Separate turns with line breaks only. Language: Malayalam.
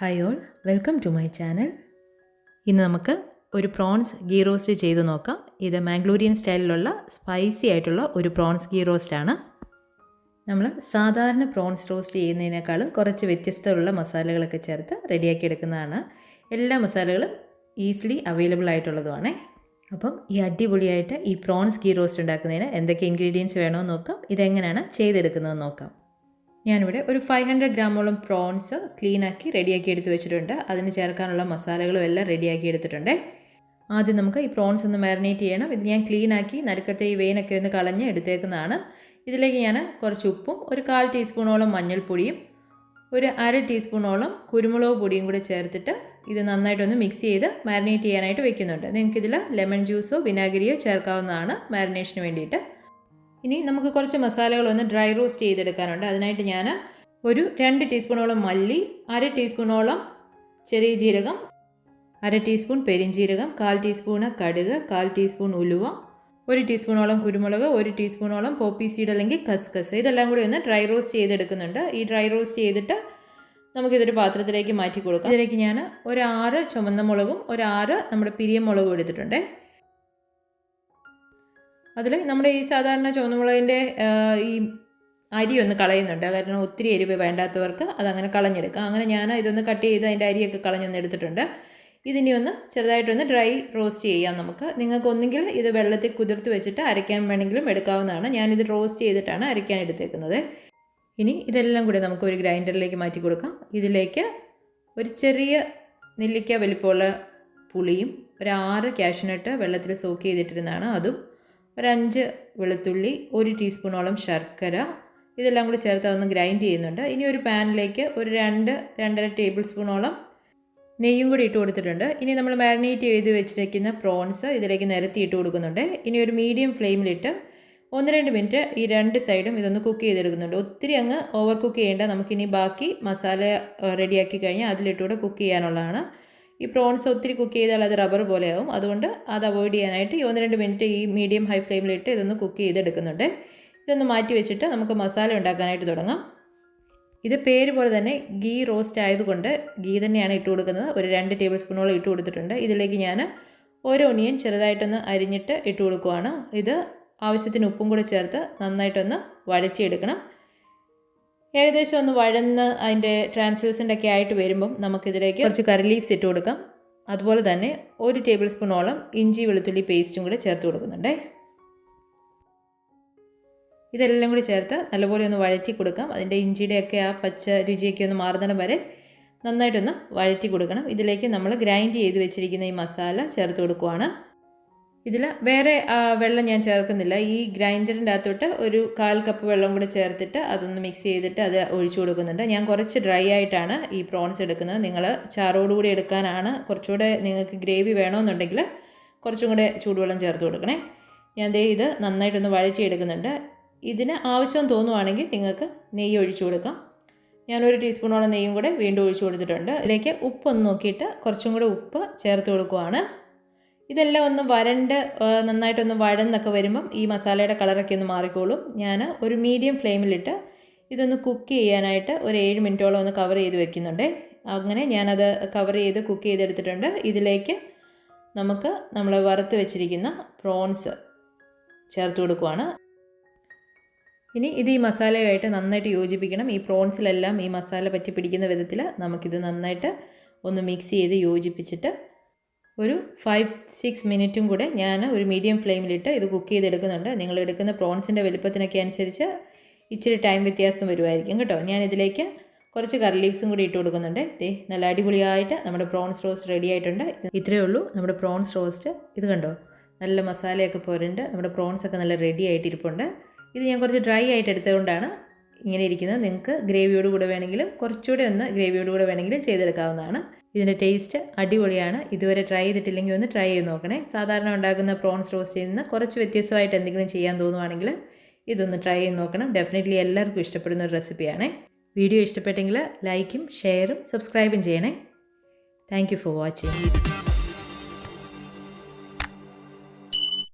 Hi all, welcome to my channel. ഇന്ന് നമുക്ക് ഒരു പ്രോൺസ് ഗീ റോസ്റ്റ് ചെയ്ത് നോക്കാം. ഇത് മാംഗ്ലൂരിയൻ സ്റ്റൈലിലുള്ള സ്പൈസി ആയിട്ടുള്ള ഒരു പ്രോൺസ് ഗീ റോസ്റ്റാണ്. നമ്മൾ സാധാരണ പ്രോൺസ് റോസ്റ്റ് ചെയ്യുന്നതിനേക്കാളും കുറച്ച് വ്യത്യസ്തമുള്ള മസാലകളൊക്കെ ചേർത്ത് റെഡിയാക്കി എടുക്കുന്നതാണ്. എല്ലാ മസാലകളും ഈസിലി അവൈലബിൾ ആയിട്ടുള്ളതുമാണ്. അപ്പം ഈ അടിപൊളിയായിട്ട് ഈ പ്രോൺസ് ഗീ റോസ്റ്റ് ഉണ്ടാക്കുന്നതിന് എന്തൊക്കെ ഇൻഗ്രീഡിയൻസ് വേണമെന്ന് നോക്കാം. ഇതെങ്ങനെയാണ് ചെയ്തെടുക്കുന്നത് നോക്കാം. ഞാനിവിടെ ഒരു 500 ഗ്രാമോളം പ്രോൺസ് ക്ലീനാക്കി റെഡിയാക്കി എടുത്ത് വെച്ചിട്ടുണ്ട്. അതിന് ചേർക്കാനുള്ള മസാലകളും എല്ലാം റെഡിയാക്കി എടുത്തിട്ടുണ്ട്. ആദ്യം നമുക്ക് ഈ പ്രോൺസ് ഒന്ന് മാരിനേറ്റ് ചെയ്യണം. ഇത് ഞാൻ ക്ലീനാക്കി നടുക്കത്തെ ഈ വെയിനൊക്കെ ഒന്ന് കളഞ്ഞ് എടുത്തേക്കുന്നതാണ്. ഇതിലേക്ക് ഞാൻ കുറച്ച് ഉപ്പും ഒരു 1/4 ടീസ്പൂണോളം മഞ്ഞൾപ്പൊടിയും ഒരു 1/2 ടീസ്പൂണോളം കുരുമുളക് പൊടിയും കൂടി ചേർത്തിട്ട് ഇത് നന്നായിട്ടൊന്ന് മിക്സ് ചെയ്ത് മാരിനേറ്റ് ചെയ്യാനായിട്ട് വെക്കുന്നുണ്ട്. നിങ്ങൾക്കിതിൽ ലെമൺ ജ്യൂസോ വിനാഗിരിയോ ചേർക്കാവുന്നതാണ് മാരിനേഷന് വേണ്ടിയിട്ട്. ഇനി നമുക്ക് കുറച്ച് മസാലകളൊന്ന് ഡ്രൈ റോസ്റ്റ് ചെയ്തെടുക്കാനുണ്ട്. അതിനായിട്ട് ഞാൻ ഒരു 2 ടീസ്പൂണോളം മല്ലി, 1/2 ടീസ്പൂണോളം ചെറിയ ജീരകം, 1/2 ടീസ്പൂൺ പെരിഞ്ജീരകം, 1/4 ടീസ്പൂണ് കടുക്, 1/4 ടീസ്പൂൺ ഉലുവ, 1 ടീസ്പൂണോളം കുരുമുളക്, 1 ടീസ്പൂണോളം പോപ്പി സീഡ് അല്ലെങ്കിൽ കസ്കസ്, ഇതെല്ലാം കൂടി ഒന്ന് ഡ്രൈ റോസ്റ്റ് ചെയ്തെടുക്കുന്നുണ്ട്. ഈ ഡ്രൈ റോസ്റ്റ് ചെയ്തിട്ട് നമുക്കിതൊരു പാത്രത്തിലേക്ക് മാറ്റി കൊടുക്കാം. ഇതിലേക്ക് ഞാൻ ഒരു 6 ചുവന്ന മുളകും ഒരു 6 നമ്മുടെ പിരിയം മുളകും എടുത്തിട്ടുണ്ട്. അതിൽ നമ്മുടെ ഈ സാധാരണ ചുവന്നമുളകിൻ്റെ ഈ അരി ഒന്ന് കളയുന്നുണ്ട്. കാരണം ഒത്തിരി എരിവ് വേണ്ടാത്തവർക്ക് അതങ്ങനെ കളഞ്ഞെടുക്കാം. അങ്ങനെ ഞാൻ ഇതൊന്ന് കട്ട് ചെയ്ത് അതിൻ്റെ അരിയൊക്കെ കളഞ്ഞൊന്ന് എടുത്തിട്ടുണ്ട്. ഇതിനി ഒന്ന് ചെറുതായിട്ടൊന്ന് ഡ്രൈ റോസ്റ്റ് ചെയ്യാം നമുക്ക്. നിങ്ങൾക്ക് ഒന്നുകിൽ ഇത് വെള്ളത്തിൽ കുതിർത്ത് വെച്ചിട്ട് അരയ്ക്കാൻ വേണമെങ്കിലും എടുക്കാവുന്നതാണ്. ഞാനിത് റോസ്റ്റ് ചെയ്തിട്ടാണ് അരയ്ക്കാൻ എടുത്തേക്കുന്നത്. ഇനി ഇതെല്ലാം കൂടി നമുക്ക് ഒരു ഗ്രൈൻഡറിലേക്ക് മാറ്റി കൊടുക്കാം. ഇതിലേക്ക് ഒരു ചെറിയ നെല്ലിക്ക വലിപ്പമുള്ള പുളിയും ഒരു 6 കാഷ്യൂനട്ട് വെള്ളത്തിൽ സോക്ക് ചെയ്തിട്ടിരുന്നതാണ് അതും, ഒരു 5 വെളുത്തുള്ളി, 1 ടീസ്പൂണോളം ശർക്കര, ഇതെല്ലാം കൂടി ചേർത്ത് അതൊന്ന് ഗ്രൈൻഡ് ചെയ്യുന്നുണ്ട്. ഇനി ഒരു പാനിലേക്ക് ഒരു 2-2.5 ടേബിൾ സ്പൂണോളം നെയ്യും കൂടി ഇട്ട് കൊടുത്തിട്ടുണ്ട്. ഇനി നമ്മൾ മാരിനേറ്റ് ചെയ്ത് വെച്ചിരിക്കുന്ന പ്രോൺസ് ഇതിലേക്ക് നിരത്തി ഇട്ട് കൊടുക്കുന്നുണ്ട്. ഇനി ഒരു മീഡിയം ഫ്ലെയിമിലിട്ട് 1-2 മിനിറ്റ് ഈ 2 സൈഡും ഇതൊന്ന് കുക്ക് ചെയ്തെടുക്കുന്നുണ്ട്. ഒത്തിരി അങ്ങ് ഓവർ കുക്ക് ചെയ്യേണ്ട. നമുക്കിനി ബാക്കി മസാല റെഡിയാക്കി കഴിഞ്ഞാൽ അതിലിട്ടൂടെ കുക്ക് ചെയ്യാനുള്ളതാണ്. ഈ പ്രോൺസ് ഒത്തിരി കുക്ക് ചെയ്താൽ അത് റബ്ബർ പോലെയാവും. അതുകൊണ്ട് അത് അവോയ്ഡ് ചെയ്യാനായിട്ട് ഈ 1-2 മിനിറ്റ് ഈ മീഡിയം ഹൈ ഫ്ലെയിമിലിട്ട് ഇതൊന്ന് കുക്ക് ചെയ്തെടുക്കുന്നുണ്ട്. ഇതൊന്ന് മാറ്റി വെച്ചിട്ട് നമുക്ക് മസാല ഉണ്ടാക്കാനായിട്ട് തുടങ്ങാം. ഇത് പേര് പോലെ തന്നെ ഗീ റോസ്റ്റ് ആയതുകൊണ്ട് ഗീ തന്നെയാണ് ഇട്ട് കൊടുക്കുന്നത്. ഒരു 2 ടേബിൾ സ്പൂണോളം ഇട്ട് കൊടുത്തിട്ടുണ്ട്. ഇതിലേക്ക് ഞാൻ ഒരു ഒനിയൻ ചെറുതായിട്ടൊന്ന് അരിഞ്ഞിട്ട് ഇട്ട് കൊടുക്കുവാണ്. ഇത് ആവശ്യത്തിന് ഉപ്പും കൂടി ചേർത്ത് നന്നായിട്ടൊന്ന് വഴച്ചെടുക്കണം. ഏകദേശം ഒന്ന് വഴന്ന് അതിൻ്റെ ട്രാൻസ്ലൂസൻ്റ് ഒക്കെ ആയിട്ട് വരുമ്പം നമുക്കിതിലേക്ക് കുറച്ച് കറി ലീവ്സ് ഇട്ട് കൊടുക്കാം. അതുപോലെ തന്നെ 1 ടേബിൾ സ്പൂണോളം ഇഞ്ചി വെളുത്തുള്ളി പേസ്റ്റും കൂടി ചേർത്ത് കൊടുക്കുന്നുണ്ട്. ഇതെല്ലാം കൂടി ചേർത്ത് നല്ലപോലെ ഒന്ന് വഴറ്റി കൊടുക്കാം. അതിൻ്റെ ഇഞ്ചിയുടെയൊക്കെ ആ പച്ച രുചിയൊക്കെ ഒന്ന് മാറുന്നിടം വരെ നന്നായിട്ടൊന്ന് വഴറ്റി കൊടുക്കണം. ഇതിലേക്ക് നമ്മൾ ഗ്രൈൻഡ് ചെയ്ത് വെച്ചിരിക്കുന്ന ഈ മസാല ചേർത്ത് കൊടുക്കുവാണ്. ഇതിൽ വേറെ വെള്ളം ഞാൻ ചേർക്കുന്നില്ല. ഈ ഗ്രൈൻഡറിൻ്റെ അകത്തോട്ട് ഒരു 1/4 കപ്പ് വെള്ളം കൂടി ചേർത്തിട്ട് അതൊന്ന് മിക്സ് ചെയ്തിട്ട് അത് ഒഴിച്ചു കൊടുക്കുന്നുണ്ട്. ഞാൻ കുറച്ച് ഡ്രൈ ആയിട്ടാണ് ഈ പ്രോൺസ് എടുക്കുന്നത്. നിങ്ങൾ ചാറോടുകൂടി എടുക്കാനാണ് കുറച്ചുകൂടെ നിങ്ങൾക്ക് ഗ്രേവി വേണമെന്നുണ്ടെങ്കിൽ കുറച്ചും കൂടെ ചൂടുവെള്ളം ചേർത്ത് കൊടുക്കണേ. ഞാൻ ഇത് നന്നായിട്ടൊന്ന് വഴച്ചെടുക്കുന്നുണ്ട്. ഇതിന് ആവശ്യം തോന്നുവാണെങ്കിൽ നിങ്ങൾക്ക് നെയ്യ് ഒഴിച്ചു കൊടുക്കാം. ഞാൻ 1 ടീസ്പൂണോളം നെയ്യും കൂടെ വീണ്ടും ഒഴിച്ചു കൊടുത്തിട്ടുണ്ട്. ഇതിലേക്ക് ഉപ്പൊന്ന് നോക്കിയിട്ട് കുറച്ചും കൂടെ ഉപ്പ് ചേർത്ത് കൊടുക്കുവാണ്. ഇതെല്ലാം ഒന്ന് നന്നായിട്ടൊന്ന് വഴന്നൊക്കെ വരുമ്പം ഈ മസാലയുടെ കളറൊക്കെ ഒന്ന് മാറിക്കോളും. ഞാൻ ഒരു മീഡിയം ഫ്ലെയിമിലിട്ട് ഇതൊന്ന് കുക്ക് ചെയ്യാനായിട്ട് ഒരു 7 മിനിറ്റോളം ഒന്ന് കവർ ചെയ്ത് വെക്കുന്നുണ്ട്. അങ്ങനെ ഞാനത് കവർ ചെയ്ത് കുക്ക് ചെയ്തെടുത്തിട്ടുണ്ട്. ഇതിലേക്ക് നമ്മൾ വറുത്ത് വെച്ചിരിക്കുന്ന പ്രോൺസ് ചേർത്ത് കൊടുക്കുവാണ്. ഇനി ഇത് ഈ മസാലയുമായിട്ട് നന്നായിട്ട് യോജിപ്പിക്കണം. ഈ പ്രോൺസിലെല്ലാം ഈ മസാല പറ്റി പിടിക്കുന്ന വിധത്തിൽ നമുക്കിത് നന്നായിട്ട് ഒന്ന് മിക്സ് ചെയ്ത് യോജിപ്പിച്ചിട്ട് ഒരു 5-6 മിനിറ്റും കൂടെ ഞാൻ ഒരു മീഡിയം ഫ്ലെയിമിലിട്ട് ഇത് കുക്ക് ചെയ്തെടുക്കുന്നുണ്ട്. നിങ്ങൾ എടുക്കുന്ന പ്രോൺസിൻ്റെ വലുപ്പത്തിനൊക്കെ അനുസരിച്ച് ഇച്ചിരി ടൈം വ്യത്യാസം വരുമായിരിക്കും കേട്ടോ. ഞാൻ ഇതിലേക്ക് കുറച്ച് കറി ലീവ്സും കൂടി ഇട്ട് കൊടുക്കുന്നുണ്ട്. നല്ല അടിപൊളിയായിട്ട് നമ്മുടെ പ്രോൺസ് റോസ്റ്റ് റെഡി ആയിട്ടുണ്ട്. ഇത്രയേ ഉള്ളൂ നമ്മുടെ പ്രോൺസ് റോസ്റ്റ്. ഇത് കണ്ടോ, നല്ല മസാലയൊക്കെ പോരുണ്ട്. നമ്മുടെ പ്രോൺസൊക്കെ നല്ല റെഡി ആയിട്ടിരിപ്പുണ്ട്. ഇത് ഞാൻ കുറച്ച് ഡ്രൈ ആയിട്ട് എടുത്തുകൊണ്ടാണ് ഇങ്ങനെ ഇരിക്കുന്നത്. നിങ്ങൾക്ക് ഗ്രേവിയോട് കൂടെ വേണമെങ്കിലും കുറച്ചുകൂടെ ഒന്ന് ഗ്രേവിയോട് കൂടെ വേണമെങ്കിലും ചെയ്തെടുക്കാവുന്നതാണ്. ഇതിൻ്റെ ടേസ്റ്റ് അടിപൊളിയാണ്. ഇതുവരെ ട്രൈ ചെയ്തിട്ടില്ലെങ്കിൽ ഒന്ന് ട്രൈ ചെയ്ത് നോക്കണേ. സാധാരണ ഉണ്ടാക്കുന്ന പ്രോൺസ് റോസ്റ്റിൽ നിന്ന് കുറച്ച് വ്യത്യസ്തമായിട്ട് എന്തെങ്കിലും ചെയ്യാൻ തോന്നുവാണെങ്കിൽ ഇതൊന്ന് ട്രൈ ചെയ്ത് നോക്കണം. ഡെഫിനറ്റ്ലി എല്ലാവർക്കും ഇഷ്ടപ്പെടുന്ന ഒരു റെസിപ്പിയാണ്. വീഡിയോ ഇഷ്ടപ്പെട്ടെങ്കിൽ ലൈക്കും ഷെയറും സബ്സ്ക്രൈബും ചെയ്യണേ. Thank you for watching.